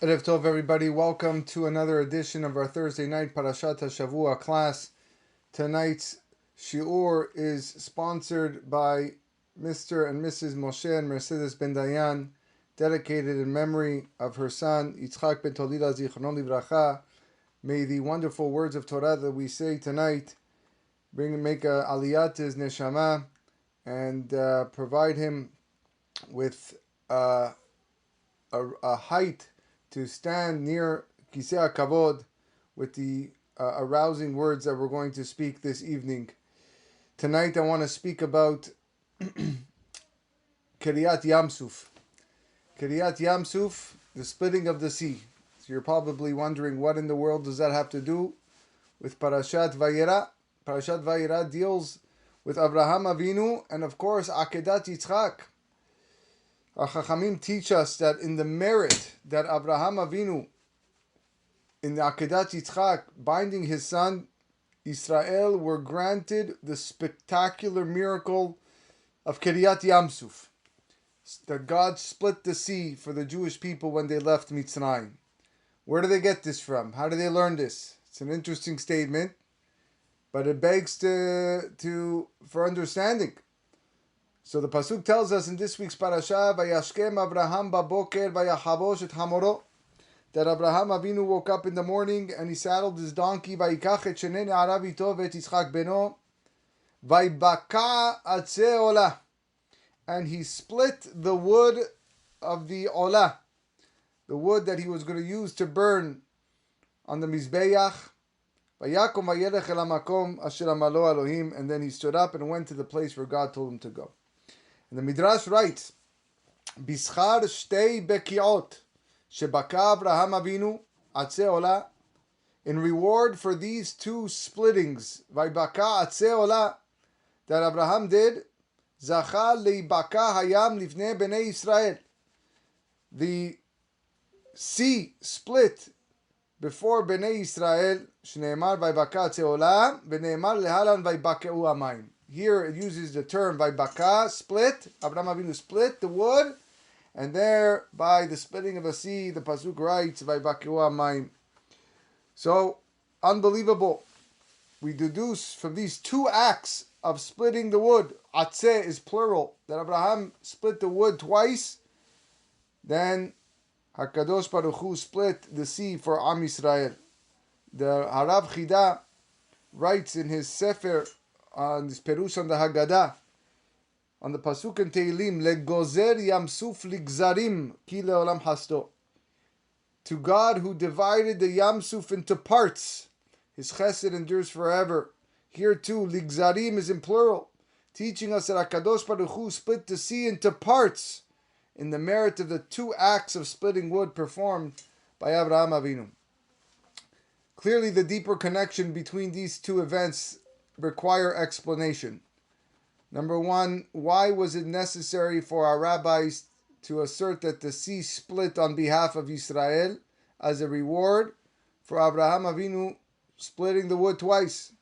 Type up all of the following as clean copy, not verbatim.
Erev Tov, everybody. Welcome to another edition of our Thursday night Parashat HaShavua class. Tonight's Shiur is sponsored by Mr. and Mrs. Moshe and Mercedes Ben Dayan, dedicated in memory of her son, Yitzhak Bentolila Zichrono Livracha. May the wonderful words of Torah that we say tonight make a aliyat to his neshama and provide him with a height to stand near Kisei HaKavod with the arousing words that we're going to speak this evening. Tonight I want to speak about Keriat Yamsuf. Keriat Yamsuf, the splitting of the sea. So you're probably wondering, what in the world does that have to do with Parashat Vayera? Parashat Vayera deals with Avraham Avinu and of course Akedat Yitzhak. Our Chachamim teach us that in the merit that Avraham Avinu, in the Akedat Yitzhak, binding his son, Israel were granted the spectacular miracle of Keriat Yamsuf, that God split the sea for the Jewish people when they left Mitzrayim. Where do they get this from? How do they learn this? It's an interesting statement, but it begs for understanding. So the pasuk tells us in this week's parasha, "Vayashkem Avraham baboker vayachavosh et hamoro," that Avraham Avinu woke up in the morning and he saddled his donkey. Vayikach et shnei ne'arav ito ve'et Yitzchak beno, vaybaka atzei olah, and he split the wood of the olah, the wood that he was going to use to burn on the mizbeach. Vayakom vayelech el hamakom asher amalo Elohim, and then he stood up and went to the place where God told him to go. And the Midrash writes, Bischar shtei bekiot shebaka Avraham Avinu atzei olah, in reward for these two splittings, vaybaka atzei olah, that Abraham did, zacha leibaka hayam lifnei bnei Israel. The sea split before bnei Israel, shneimar vaybaka atzei olah, v'neimar lehalan vaybakeu hamayim. Here it uses the term vaybaka, split. Abraham Avinu split the wood, and there by the splitting of the sea, the pasuk writes vaybakeu hamayim. So unbelievable. We deduce from these two acts of splitting the wood, atzeh is plural, that Abraham split the wood twice. Then Hakadosh Baruch Hu split the sea for Am Yisrael. The Harav Chida writes in his Sefer, on this Perush on the Haggadah, on the Pasuk in Tehillim, Legozer Yamsuf Ligzarim Ki Leolam Hasto. To God who divided the Yamsuf into parts, his chesed endures forever. Here too, Ligzarim is in plural, teaching us that HaKadosh Baruch Hu split the sea into parts in the merit of the two acts of splitting wood performed by Avraham Avinu. Clearly the deeper connection between these two events require explanation. Number one, why was it necessary for our rabbis to assert that the sea split on behalf of Israel as a reward for Avraham Avinu splitting the wood twice?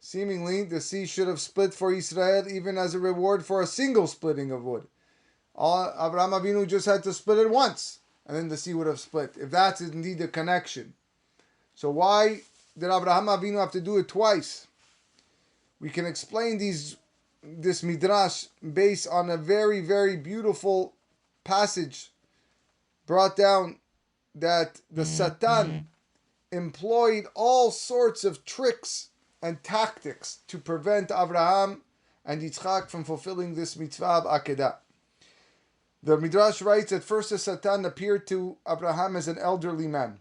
Seemingly, the sea should have split for Israel even as a reward for a single splitting of wood. Avraham Avinu just had to split it once, and then the sea would have split, if that's indeed the connection. So why did Avraham Avinu have to do it twice? We can explain this midrash based on a very, very beautiful passage brought down that the Satan employed all sorts of tricks and tactics to prevent Avraham and Yitzhak from fulfilling this mitzvah of Akedat. The midrash writes that first the Satan appeared to Abraham as an elderly man.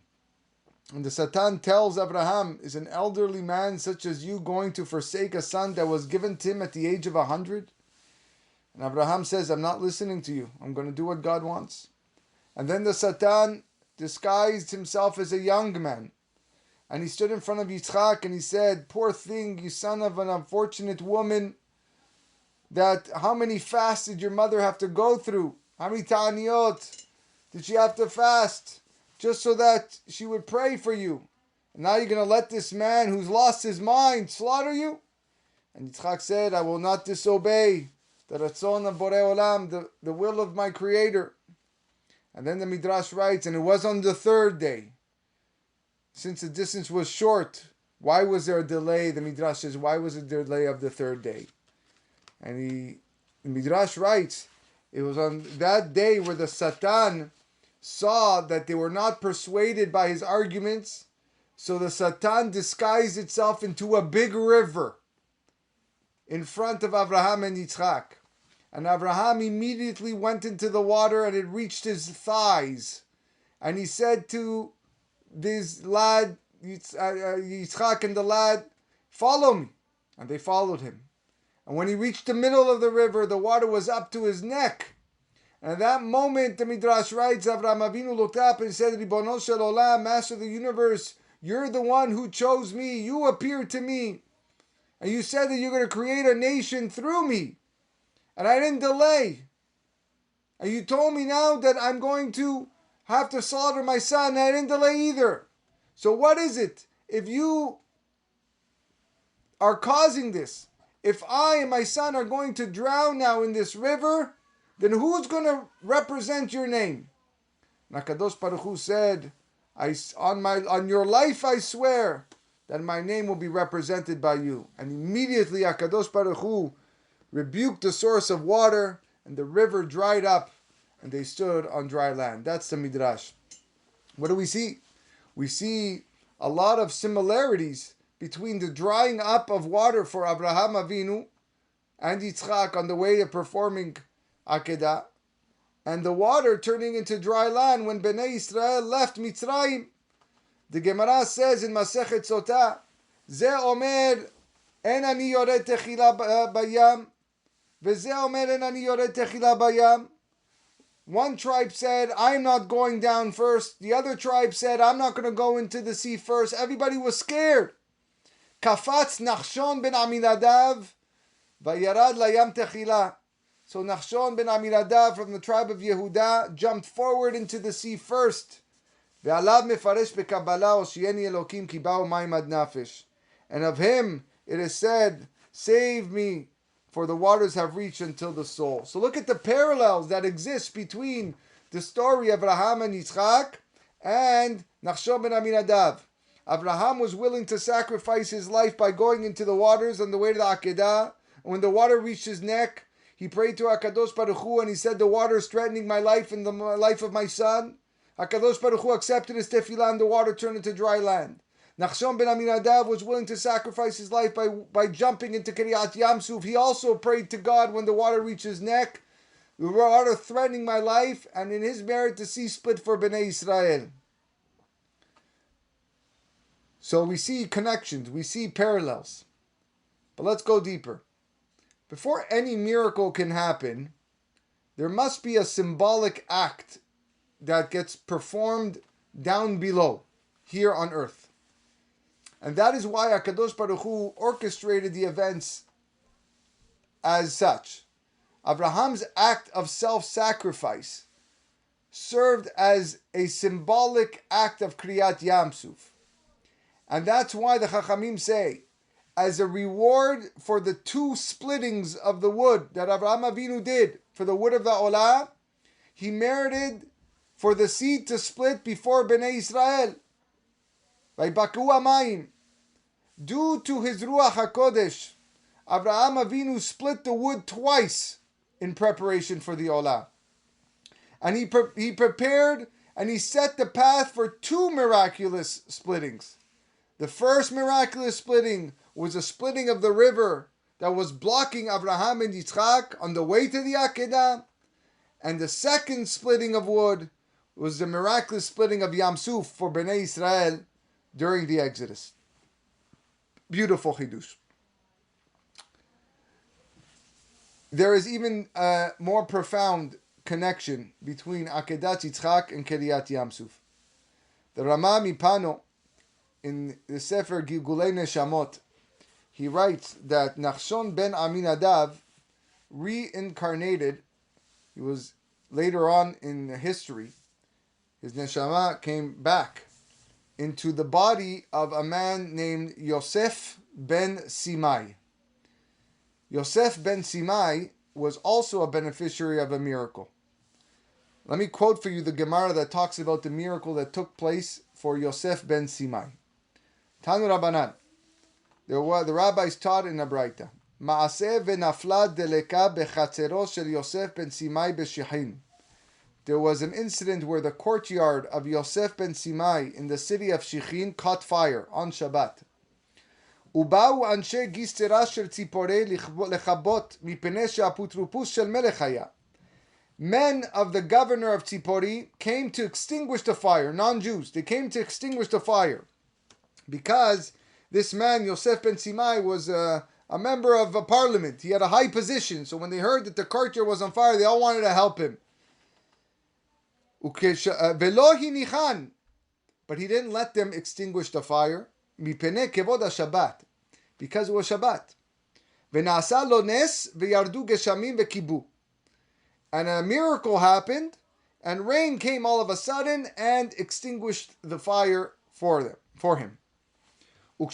And the Satan tells Abraham, is an elderly man such as you going to forsake a son that was given to him at the age of 100? And Abraham says, I'm not listening to you. I'm going to do what God wants. And then the Satan disguised himself as a young man. And he stood in front of Yitzhak and he said, poor thing, you son of an unfortunate woman, that how many fasts did your mother have to go through? How many ta'aniyot did she have to fast? Just so that she would pray for you. And now you're going to let this man who's lost his mind slaughter you? And Yitzhak said, I will not disobey the ratzon of Borei Olam, the will of my Creator. And then the Midrash writes, and it was on the third day. Since the distance was short, why was there a delay? The Midrash says, why was it a delay of the third day? And the Midrash writes, it was on that day where the Satan saw that they were not persuaded by his arguments, so the Satan disguised itself into a big river in front of Abraham and Yitzhak. And Abraham immediately went into the water and it reached his thighs. And he said to this lad, Yitzhak and the lad, follow me. And they followed him. And when he reached the middle of the river, the water was up to his neck. And at that moment, the Midrash writes, Avraham Avinu looked up and said, Ribono shel olam, Master of the universe, you're the one who chose me. You appeared to me. And you said that you're going to create a nation through me. And I didn't delay. And you told me now that I'm going to have to slaughter my son. And I didn't delay either. So what is it? If you are causing this, if I and my son are going to drown now in this river, then who's going to represent your name? And HaKadosh Baruch Hu said, on your life I swear that my name will be represented by you. And immediately HaKadosh Baruch Hu rebuked the source of water, and the river dried up, and they stood on dry land. That's the Midrash. What do we see? We see a lot of similarities between the drying up of water for Abraham Avinu and Yitzhak on the way of performing Akedat, and the water turning into dry land when Bnei Israel left Mitzrayim. The Gemara says in Masechet Sotah, Ze omer en ani yored techila bayam, veze omer en ani yored techila bayam. One tribe said, I'm not going down first. The other tribe said, I'm not going to go into the sea first. Everybody was scared. Kafatz Nachshon ben Aminadav, vayarad layam techila. So Nachshon ben Aminadav from the tribe of Yehuda jumped forward into the sea first. Ve'alav mefaresh beKabbalah oshieni Elokim ki ba'u mayim ad nafesh. And of him it is said, save me, for the waters have reached until the soul. So look at the parallels that exist between the story of Abraham and Yitzhak and Nachshon ben Aminadav. Abraham was willing to sacrifice his life by going into the waters on the way to the Akedah. And when the water reached his neck, he prayed to HaKadosh Baruch Hu and he said, the water is threatening my life and the life of my son. HaKadosh Baruch Hu accepted his tefillah and the water turned into dry land. Nachshon ben Aminadav was willing to sacrifice his life by jumping into Keriat Yamsuf. He also prayed to God when the water reached his neck, the water threatening my life, and in his merit the sea split for Bnei Israel. So we see connections, we see parallels. But let's go deeper. Before any miracle can happen, there must be a symbolic act that gets performed down below, here on earth. And that is why HaKadosh Baruch Hu orchestrated the events as such. Abraham's act of self-sacrifice served as a symbolic act of Kriyat Yamsuf. And that's why the Chachamim say, as a reward for the two splittings of the wood that Avraham Avinu did for the wood of the Olah, he merited for the seed to split before Bnei Israel. Vaybaku hamayim. Due to his Ruach HaKodesh, Avraham Avinu split the wood twice in preparation for the Olah. And he prepared and he set the path for two miraculous splittings. The first miraculous splitting was a splitting of the river that was blocking Abraham and Yitzhak on the way to the Akedah. And the second splitting of wood was the miraculous splitting of Yamsuf for Bnei Israel during the Exodus. Beautiful Chidush. There is even a more profound connection between Akedat Yitzhak and Keriat Yamsuf. The Rama Mipano, in the Sefer Gilgulei Neshamot, he writes that Nachshon ben Aminadav reincarnated. He was later on in history. His neshama came back into the body of a man named Yosef ben Simai. Yosef ben Simai was also a beneficiary of a miracle. Let me quote for you the Gemara that talks about the miracle that took place for Yosef ben Simai. Tanu Rabbanan. The rabbis taught in a Braita. Maaseh v'nafla deleka bechatzero shel Yosef ben Simai b'shichin. There was an incident where the courtyard of Yosef ben Simai in the city of Shichin caught fire on Shabbat. Ubau anshe gistera shel tziporei lechabot mipnei she'aputrupus shel melech haya. Men of the governor of Tzipori came to extinguish the fire, non-Jews. They came to extinguish the fire because this man, Yosef ben Simai, was a member of a parliament. He had a high position. So when they heard that the courtyard was on fire, they all wanted to help him. But he didn't let them extinguish the fire because it was Shabbat. And a miracle happened, and rain came all of a sudden and extinguished the fire for him. When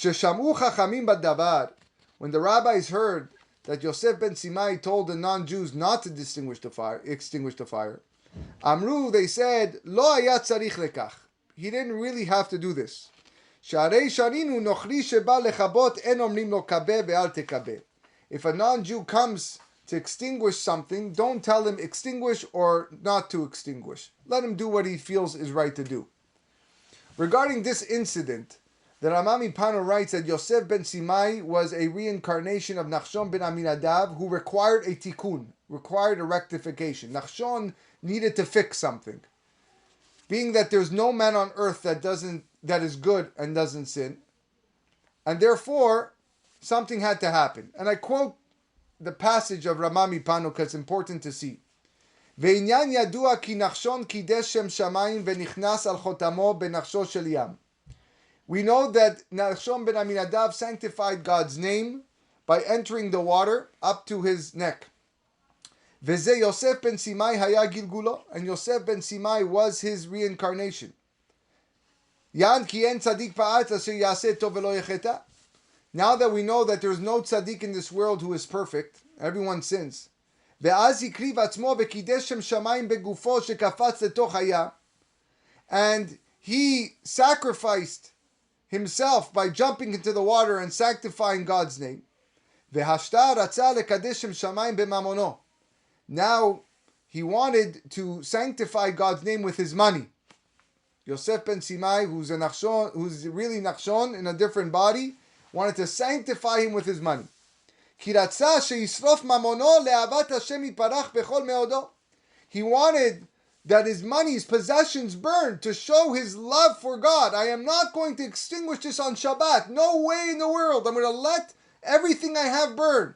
the rabbis heard that Yosef ben Simai told the non-Jews not to extinguish the fire, Amru, they said, Lo hayat tzarich lekach. He didn't really have to do this. If a non-Jew comes to extinguish something, don't tell him extinguish or not to extinguish. Let him do what he feels is right to do. Regarding this incident, the Ramami Pano writes that Yosef ben Simai was a reincarnation of Nachshon ben Aminadav who required a tikkun, required a rectification. Nachshon needed to fix something. Being that there's no man on earth that is good and doesn't sin, and therefore something had to happen. And I quote the passage of Ramami Pano because it's important to see. Ve'inyan yadua ki Nachshon kidesh shem shamayim ve'nichnas al chotamo benachsho shel yam. We know that Nachshon ben Aminadav sanctified God's name by entering the water up to his neck. Veze Yosef ben Simai haya gilgulo, and Yosef ben Simai was his reincarnation. Yan ki en tzadik pa'at asher yaseh tov velo yecheta. Now that we know that there is no tzaddik in this world who is perfect, everyone sins. Ve'az hikriv atzmo v'kidesh shem shamayim begufo shekafatz letoch haya, and he sacrificed himself by jumping into the water and sanctifying God's name. Ve'hashta ratzah lekadesh shem shamayim b'mamono. Now he wanted to sanctify God's name with his money. Yosef ben Simai, who's really Nachshon in a different body, wanted to sanctify him with his money. He wanted that his money, his possessions burned to show his love for God. I am not going to extinguish this on Shabbat. No way in the world. I'm going to let everything I have burn.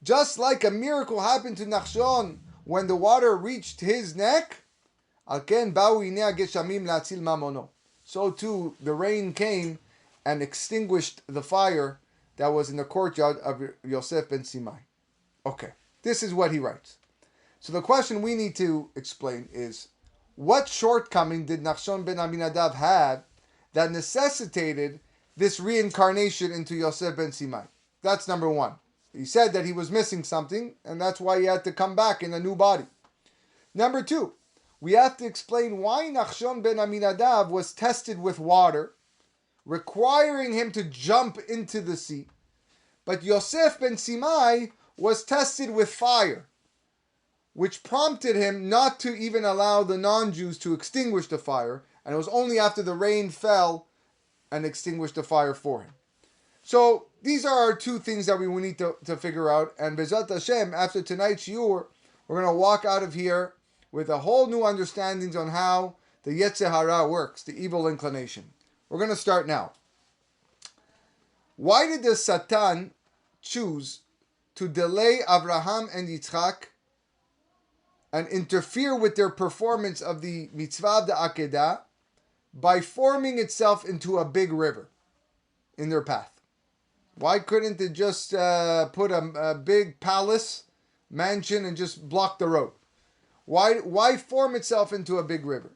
Just like a miracle happened to Nachshon when the water reached his neck, so too the rain came and extinguished the fire that was in the courtyard of Yosef ben Simai. Okay, this is what he writes. So the question we need to explain is, what shortcoming did Nachshon ben Aminadav have that necessitated this reincarnation into Yosef ben Simai? That's number one. He said that he was missing something, and that's why he had to come back in a new body. Number two, we have to explain why Nachshon ben Aminadav was tested with water, requiring him to jump into the sea. But Yosef ben Simai was tested with fire, which prompted him not to even allow the non-Jews to extinguish the fire, and it was only after the rain fell and extinguished the fire for him. So these are our two things that we will need to figure out. And B'ezrat Hashem, after tonight's Shiur, we're going to walk out of here with a whole new understandings on how the Yetzer Hara works, the evil inclination. We're going to start now. Why did the Satan choose to delay Abraham and Yitzhak and interfere with their performance of the mitzvah of the Akedat by forming itself into a big river in their path? Why couldn't it just put a big palace, mansion, and just block the road? Why form itself into a big river?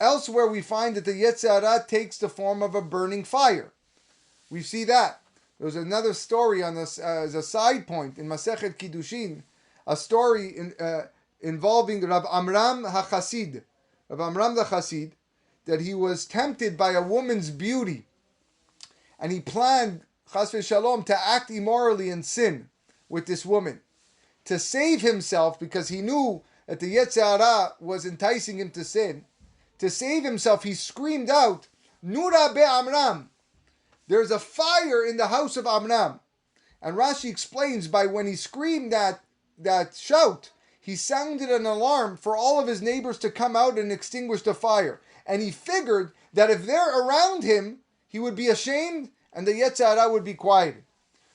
Elsewhere we find that the Yetzer Hara takes the form of a burning fire. We see that. There's another story on this as a side point in Masechet Kiddushin, a story involving Rav Amram HaChasid. Rav Amram the Chasid, that he was tempted by a woman's beauty, and he planned, chas v'shalom, to act immorally and sin with this woman. To save himself, because he knew that the Yetzer Hara was enticing him to sin, to save himself, he screamed out, Nura be Amram. There's a fire in the house of Amram. And Rashi explains by when he screamed that shout, he sounded an alarm for all of his neighbors to come out and extinguish the fire. And he figured that if they're around him, he would be ashamed and the Yetzer Hara would be quieted.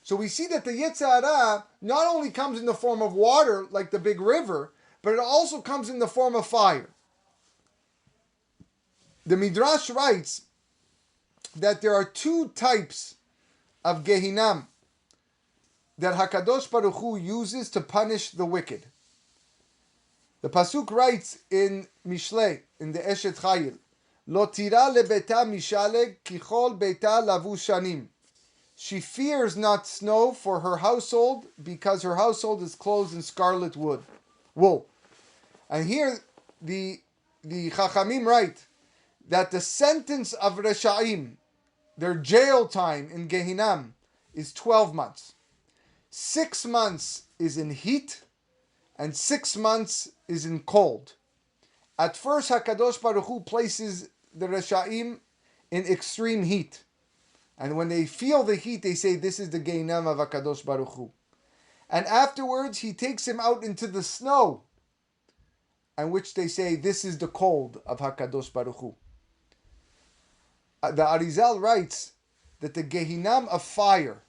So we see that the Yetzer Hara not only comes in the form of water, like the big river, but it also comes in the form of fire. The Midrash writes that there are two types of Gehinam that HaKadosh Baruch Hu uses to punish the wicked. The Pasuk writes in Mishlei, in the Eshet Chayil, Lo tira lebeta mishaleg kichol beta lavu shanim. She fears not snow for her household because her household is clothed in scarlet wool. And here the Chachamim write that the sentence of Reshaim, their jail time in Gehinam, is 12 months. 6 months is in heat, and 6 months is in cold. At first, HaKadosh Baruch Hu places the Reshaim in extreme heat. And when they feel the heat, they say, this is the Gehinam of HaKadosh Baruch Hu. And afterwards, he takes him out into the snow, and which they say, this is the cold of HaKadosh Baruch Hu. The Arizal writes that the Gehinam of fire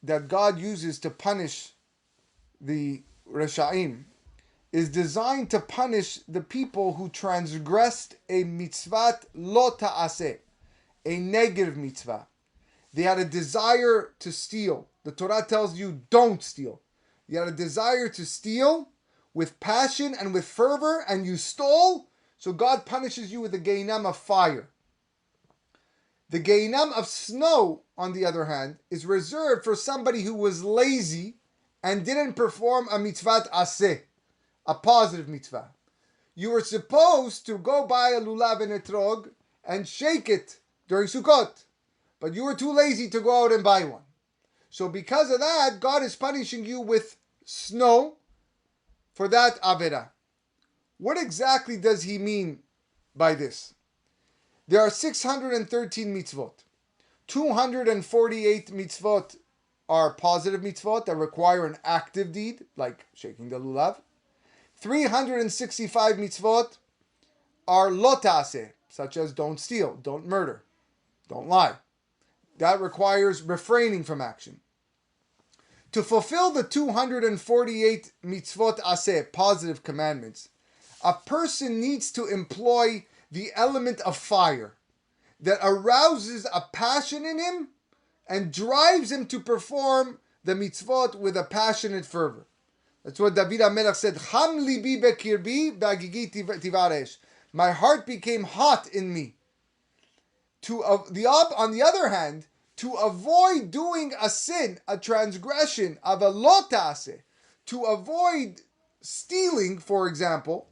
that God uses to punish the Reshaim is designed to punish the people who transgressed a mitzvat lo ta'aseh, a negative mitzvah. They had a desire to steal. The Torah tells you, don't steal. You had a desire to steal with passion and with fervor, and you stole, so God punishes you with the Gehinam of fire. The Gehinam of snow, on the other hand, is reserved for somebody who was lazy and didn't perform a mitzvat aseh, a positive mitzvah. You were supposed to go buy a lulav and etrog and shake it during Sukkot, but you were too lazy to go out and buy one. So because of that, God is punishing you with snow for that avera. What exactly does he mean by this? There are 613 mitzvot. 248 mitzvot are positive mitzvot that require an active deed, like shaking the lulav. 365 mitzvot are lo ta'aseh, such as don't steal, don't murder, don't lie. That requires refraining from action. To fulfill the 248 mitzvot aseh, positive commandments, a person needs to employ the element of fire that arouses a passion in him and drives him to perform the mitzvot with a passionate fervor. That's what David HaMelech said, Cham libi bekirbi b'agigi tivaresh. My heart became hot in me. On the other hand, to avoid doing a sin, a transgression of a lo ta'aseh, to avoid stealing, for example,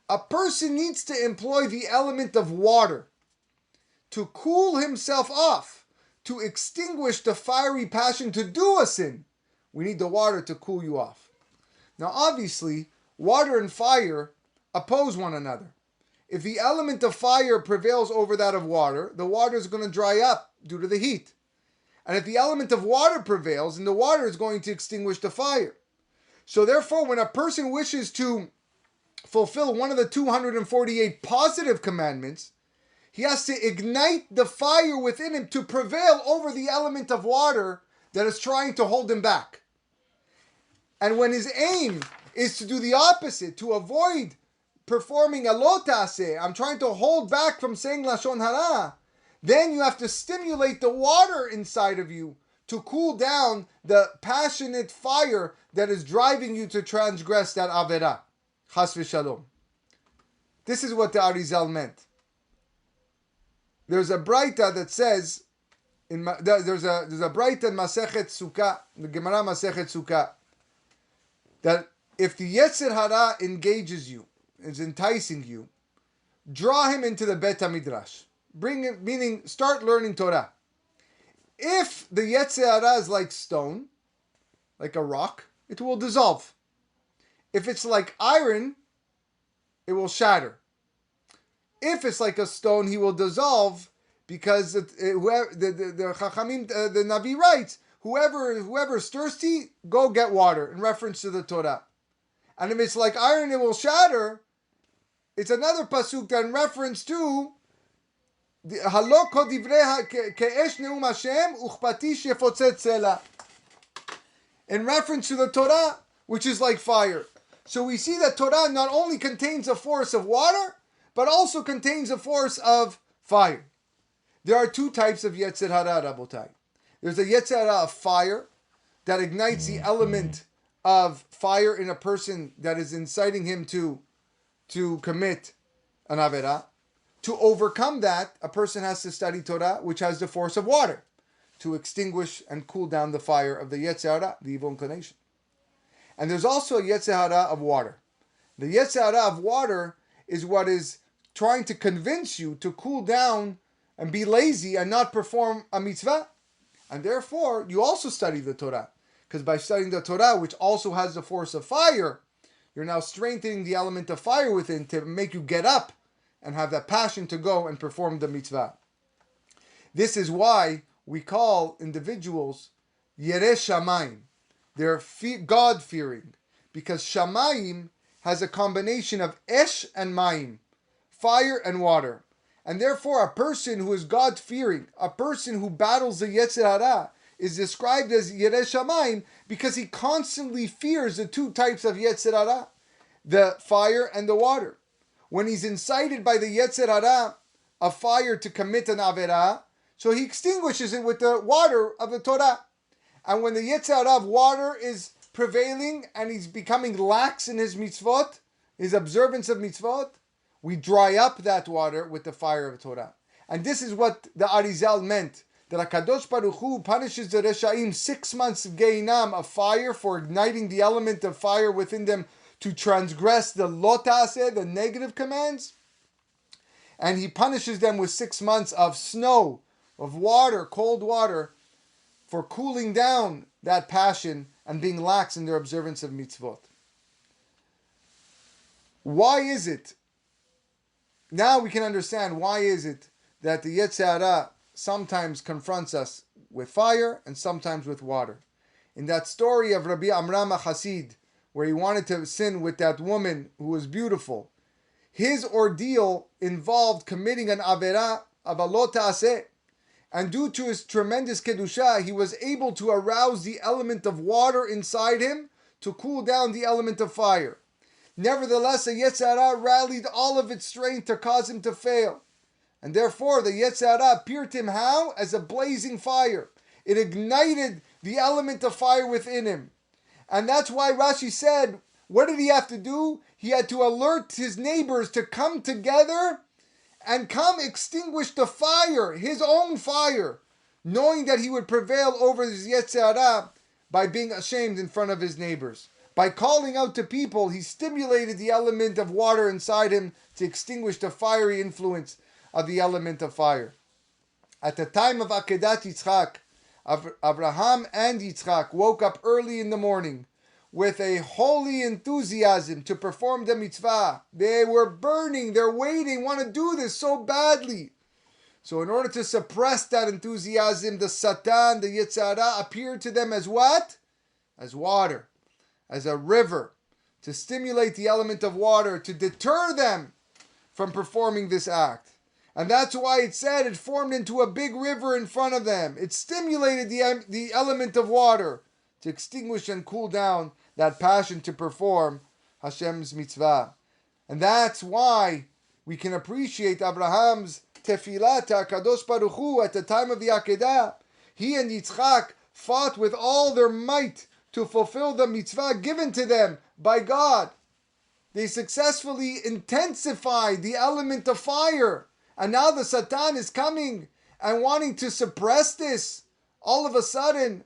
a person needs to employ the element of water to cool himself off, to extinguish the fiery passion to do a sin. We need the water to cool you off. Now, obviously, water and fire oppose one another. If the element of fire prevails over that of water, the water is going to dry up due to the heat. And if the element of water prevails, then the water is going to extinguish the fire. So therefore, when a person wishes to fulfill one of the 248 positive commandments, he has to ignite the fire within him to prevail over the element of water that is trying to hold him back. And when his aim is to do the opposite, to avoid performing a lo ta'aseh, I'm trying to hold back from saying lashon hara, then you have to stimulate the water inside of you to cool down the passionate fire that is driving you to transgress that avera. Chas v'shalom. This is what the Arizal meant. There's a braita that says There's a bright in Masechet Sukkah, the Gemara Masechet Sukkah, that if the Yetzer Hara engages you, is enticing you, draw him into the Bet HaMidrash. Bring him, meaning start learning Torah. If the Yetzer Hara is like stone, like a rock, it will dissolve. If it's like iron, it will shatter. If it's like a stone, he will dissolve, because the Chachamim, the Navi writes, whoever's thirsty, go get water, in reference to the Torah. And if it's like iron, it will shatter. It's another pasuk that in reference to Halo kol divrei ke'esh neum Hashem uchpatish yefotzet sela. In reference to the Torah, which is like fire. So we see that Torah not only contains a force of water, but also contains a force of fire. There are two types of Yetzer Hara, Rabotai. There's a Yetzer Hara of fire that ignites the element of fire in a person that is inciting him to commit an Avera. To overcome that, a person has to study Torah, which has the force of water, to extinguish and cool down the fire of the Yetzer Hara, the evil inclination. And there's also a Yetzer Hara of water. The Yetzer Hara of water is what is trying to convince you to cool down and be lazy and not perform a mitzvah. And therefore, you also study the Torah. Because by studying the Torah, which also has the force of fire, you're now strengthening the element of fire within to make you get up and have that passion to go and perform the mitzvah. This is why we call individuals Yerei Shamayim. They're God-fearing. Because Shamayim has a combination of Esh and Mayim, fire and water. And therefore, a person who is God-fearing, a person who battles the Yetzer Hara, is described as Yerei Shamayim because he constantly fears the two types of Yetzer Hara, the fire and the water. When he's incited by the Yetzer Hara of fire to commit an Avera, so he extinguishes it with the water of the Torah. And when the Yetzer Hara of water is prevailing and he's becoming lax in his mitzvot, his observance of mitzvot, we dry up that water with the fire of Torah. And this is what the Arizal meant, that HaKadosh Baruch Hu punishes the Reshaim 6 months of Geinam of fire for igniting the element of fire within them to transgress the lo ta'aseh, the negative commands. And he punishes them with 6 months of snow, of water, cold water, for cooling down that passion and being lax in their observance of mitzvot. Why is it? Now we can understand why is it that the Yetzer Hara sometimes confronts us with fire and sometimes with water. In that story of Rabbi Amram HaChasid, where he wanted to sin with that woman who was beautiful, his ordeal involved committing an Avera of a lo ta'aseh. And due to his tremendous Kedusha, he was able to arouse the element of water inside him to cool down the element of fire. Nevertheless, the Yetzer Hara rallied all of its strength to cause him to fail. And therefore, the Yetzer Hara appeared to him how? As a blazing fire. It ignited the element of fire within him. And that's why Rashi said, what did he have to do? He had to alert his neighbors to come together and come extinguish the fire, his own fire, knowing that he would prevail over his Yetzer Hara by being ashamed in front of his neighbors. By calling out to people, he stimulated the element of water inside him to extinguish the fiery influence of the element of fire. At the time of Akedat Yitzhak, Abraham and Yitzhak woke up early in the morning with a holy enthusiasm to perform the mitzvah. They were burning, they're waiting, want to do this so badly. So in order to suppress that enthusiasm, the Satan, the Yetzer Hara, appeared to them as what? As water, as a river, to stimulate the element of water, to deter them from performing this act. And that's why it said it formed into a big river in front of them. It stimulated the element of water to extinguish and cool down that passion to perform Hashem's mitzvah. And that's why we can appreciate Abraham's tefillah to HaKadosh Baruch Hu at the time of the Akedah. He and Yitzhak fought with all their might to fulfill the mitzvah given to them by God. They successfully intensified the element of fire. And now the Satan is coming and wanting to suppress this all of a sudden,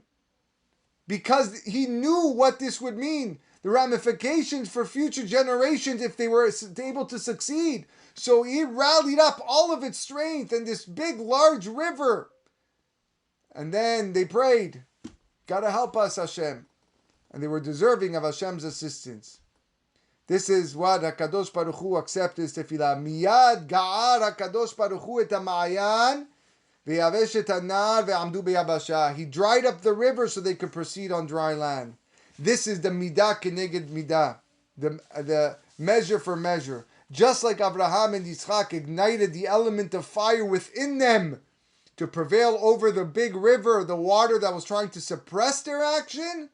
because he knew what this would mean, the ramifications for future generations if they were able to succeed. So he rallied up all of its strength in this big, large river. And then they prayed, gotta help us, Hashem. And they were deserving of Hashem's assistance. This is what HaKadosh Baruch Hu accepted his tefillah. Miyad ga'ar HaKadosh Baruch Hu et ha'ma'ayan ve'yavesh et ha'nar ve'amdu be'yabasha. He dried up the river so they could proceed on dry land. This is the midah keneged midah, the measure for measure. Just like Abraham and Yitzhak ignited the element of fire within them to prevail over the big river, the water that was trying to suppress their action,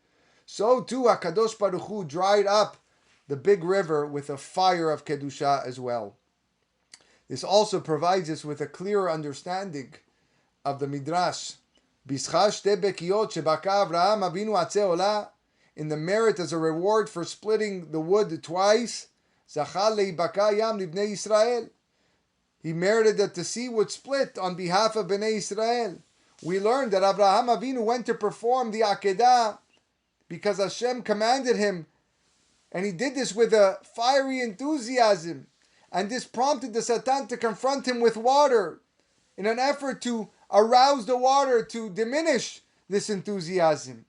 so too HaKadosh Baruch Hu dried up the big river with a fire of Kedusha as well. This also provides us with a clearer understanding of the Midrash. In the merit as a reward for splitting the wood twice, he merited that the sea would split on behalf of Bnei Israel. We learned that Abraham Avinu went to perform the Akedah because Hashem commanded him, and he did this with a fiery enthusiasm. And this prompted the Satan to confront him with water in an effort to arouse the water, to diminish this enthusiasm.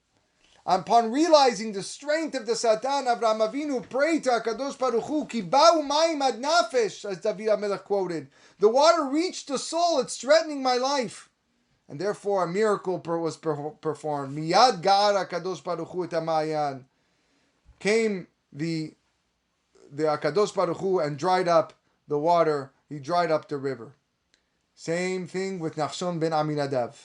Upon realizing the strength of the Satan, Avraham Avinu prayed to HaKadosh Baruch Hu, Ki ba'u mayim ad nafesh, as David HaMelech quoted. The water reached the soul, it's threatening my life. And therefore a miracle was performed. Miyad ga'ar HaKadosh Baruch Hu et ha'ma'ayan. Came the HaKadosh Baruch Hu and dried up the water. He dried up the river. Same thing with Nachshon ben Aminadav.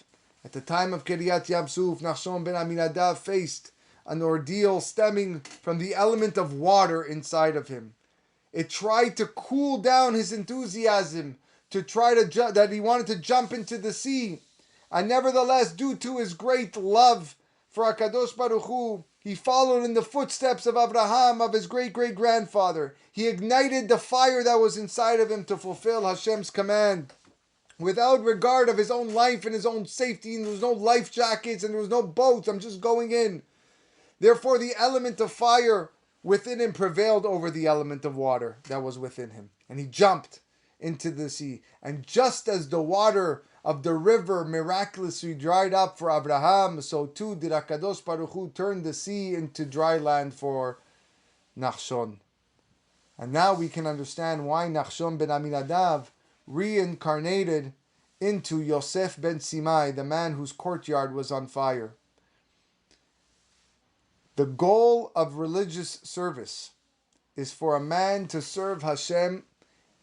At the time of Keriat Yamsuf, Nachshon ben Aminadav faced an ordeal stemming from the element of water inside of him. It tried to cool down his enthusiasm, to try to that he wanted to jump into the sea. And nevertheless, due to his great love for HaKadosh Baruch Hu, he followed in the footsteps of Abraham, of his great-great-grandfather. He ignited the fire that was inside of him to fulfill Hashem's command, without regard of his own life and his own safety, and there was no life jackets and there was no boats. I'm just going in. Therefore, the element of fire within him prevailed over the element of water that was within him. And he jumped into the sea. And just as the water of the river miraculously dried up for Abraham, so too did HaKadosh Baruch Hu turn the sea into dry land for Nachshon. And now we can understand why Nachshon ben Aminadav reincarnated into Yosef ben Simai, the man whose courtyard was on fire. The goal of religious service is for a man to serve Hashem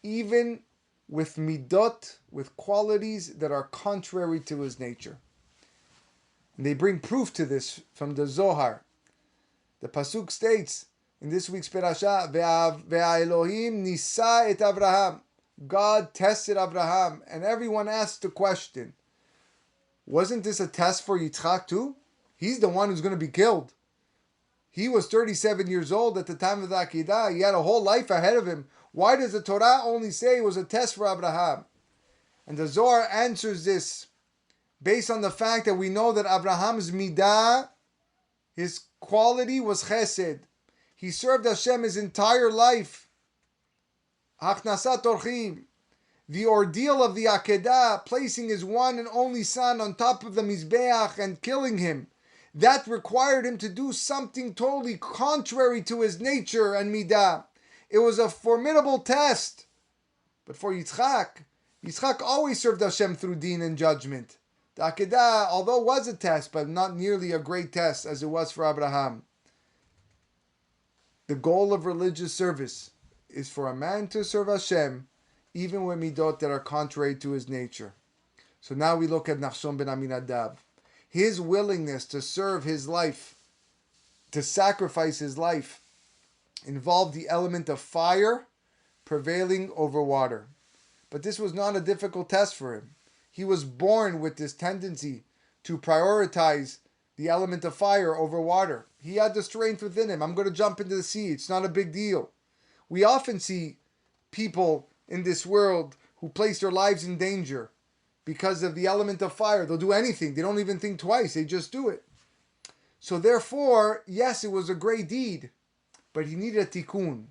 even with midot, with qualities that are contrary to his nature. And they bring proof to this from the Zohar. The Pasuk states in this week's Perashah, Ve'Elohim nisa et Avraham. God tested Abraham, and everyone asked the question, wasn't this a test for Yitzhak too? He's the one who's going to be killed. He was 37 years old at the time of the Akedah. He had a whole life ahead of him. Why does the Torah only say it was a test for Abraham? And the Zohar answers this based on the fact that we know that Abraham's midah, his quality was chesed. He served Hashem his entire life. Hachnasat orchim, the ordeal of the Akedah, placing his one and only son on top of the Mizbeach and killing him, that required him to do something totally contrary to his nature and midah. It was a formidable test. But for Yitzhak always served Hashem through deen and judgment. The Akedah, although was a test, but not nearly a great test as it was for Abraham. The goal of religious service is for a man to serve Hashem even with midot that are contrary to his nature. So now we look at Nachshon ben Aminadav. His willingness to serve his life, to sacrifice his life, involved the element of fire prevailing over water. But this was not a difficult test for him. He was born with this tendency to prioritize the element of fire over water. He had the strength within him. I'm going to jump into the sea. It's not a big deal. We often see people in this world who place their lives in danger because of the element of fire. They'll do anything. They don't even think twice. They just do it. So therefore, yes, it was a great deed, but he needed a tikkun.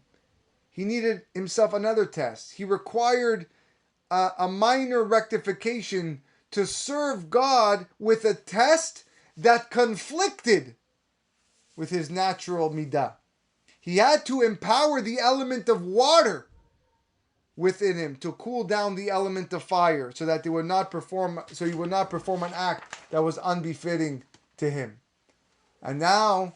He needed himself another test. He required a minor rectification to serve God with a test that conflicted with his natural midah. He had to empower the element of water within him to cool down the element of fire, so that he would not perform an act that was unbefitting to him. And now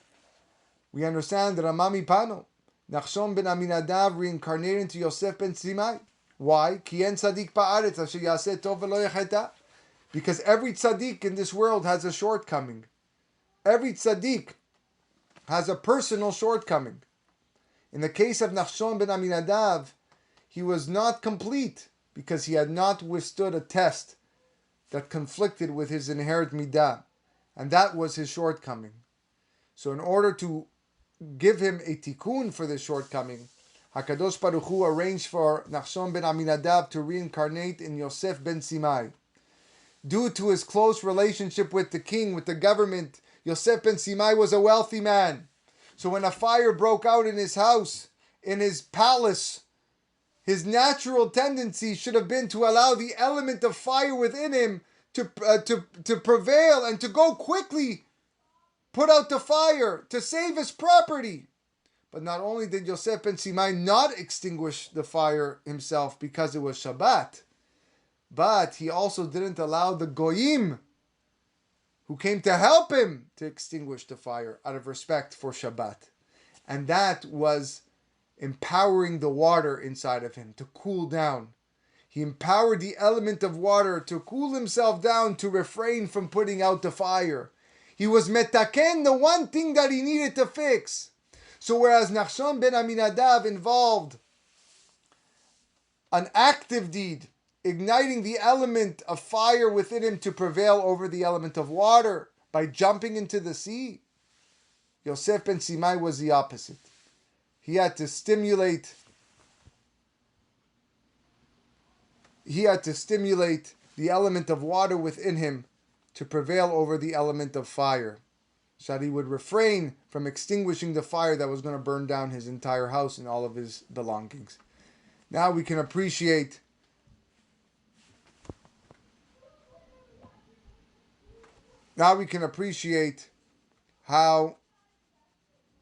we understand that Ramami Pano, Nachshon ben Aminadav reincarnated into Yosef ben Simai. Why? Ki en tzaddik ba'aretz asher yaseh tov v'lo yacheta. Because every tzaddik in this world has a shortcoming. Every tzaddik has a personal shortcoming. In the case of Nachshon ben Aminadav, he was not complete because he had not withstood a test that conflicted with his inherent midah, and that was his shortcoming. So in order to give him a tikkun for this shortcoming, HaKadosh Baruch Hu arranged for Nachshon ben Aminadav to reincarnate in Yosef ben Simai. Due to his close relationship with the king, with the government, Yosef ben Simai was a wealthy man. So when a fire broke out in his house, in his palace, his natural tendency should have been to allow the element of fire within him to prevail and to go quickly put out the fire to save his property. But not only did Yosef ben Simai not extinguish the fire himself because it was Shabbat, but he also didn't allow the Goyim who came to help him to extinguish the fire out of respect for Shabbat. And that was empowering the water inside of him to cool down. He empowered the element of water to cool himself down, to refrain from putting out the fire. He was metaken, the one thing that he needed to fix. So whereas Nachshon ben Aminadav involved an active deed, igniting the element of fire within him to prevail over the element of water by jumping into the sea, Yosef ben Simai was the opposite. He had to stimulate the element of water within him to prevail over the element of fire, so that he would refrain from extinguishing the fire that was going to burn down his entire house and all of his belongings. Now we can appreciate how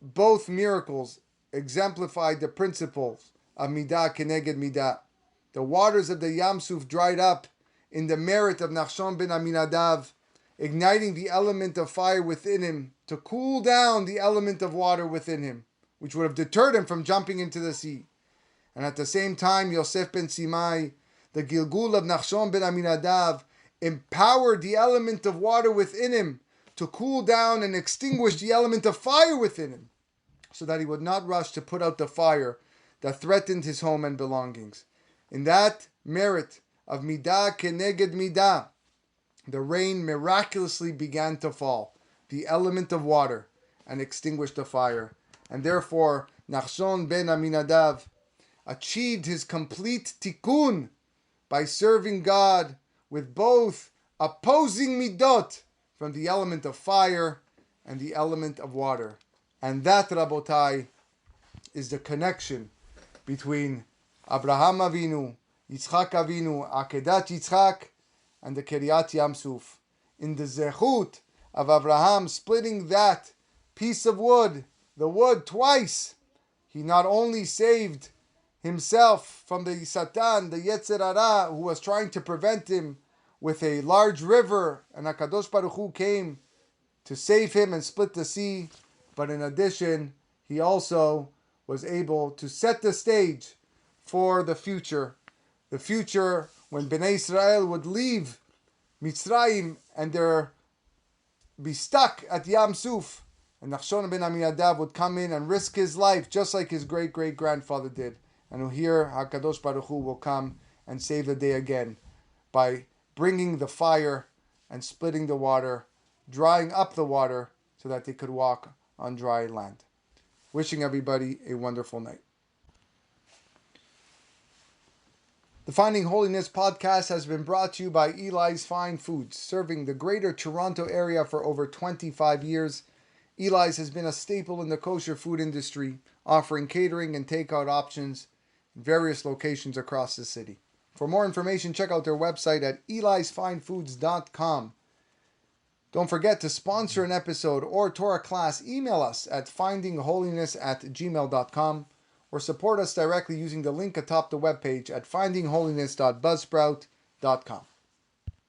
both miracles exemplified the principles of midah keneged midah. The waters of the Yam Suf dried up in the merit of Nachshon ben Aminadav, igniting the element of fire within him to cool down the element of water within him, which would have deterred him from jumping into the sea. And at the same time, Yosef ben Simai, the Gilgul of Nachshon ben Aminadav, empowered the element of water within him to cool down and extinguish the element of fire within him, so that he would not rush to put out the fire that threatened his home and belongings. In that merit of midah keneged midah, the rain miraculously began to fall, the element of water, and extinguished the fire. And therefore, Nachshon ben Aminadav achieved his complete tikkun by serving God with both opposing midot from the element of fire and the element of water. And that, Rabotai, is the connection between Abraham Avinu, Yitzhak Avinu, Akedat Yitzhak, and the Keriat Yam Suf. In the zechut of Abraham splitting that piece of wood, the wood twice, he not only saved himself from the Satan, the Yetzer Hara, who was trying to prevent him with a large river, and HaKadosh Baruch Hu came to save him and split the sea, but in addition, he also was able to set the stage for the future when Bnei Israel would leave Mitzrayim and be stuck at Yam Suf, and Nachshon ben Aminadav would come in and risk his life just like his great-great-grandfather did. And here HaKadosh Baruch Hu will come and save the day again by bringing the fire and splitting the water, drying up the water so that they could walk on dry land. Wishing everybody a wonderful night. The Finding Holiness podcast has been brought to you by Eli's Fine Foods, serving the greater Toronto area for over 25 years. Eli's has been a staple in the kosher food industry, offering catering and takeout options in various locations across the city. For more information, check out their website at elisfinefoods.com. Don't forget to sponsor an episode or Torah class. Email us at findingholiness@gmail.com or support us directly using the link atop the webpage at findingholiness.buzzsprout.com.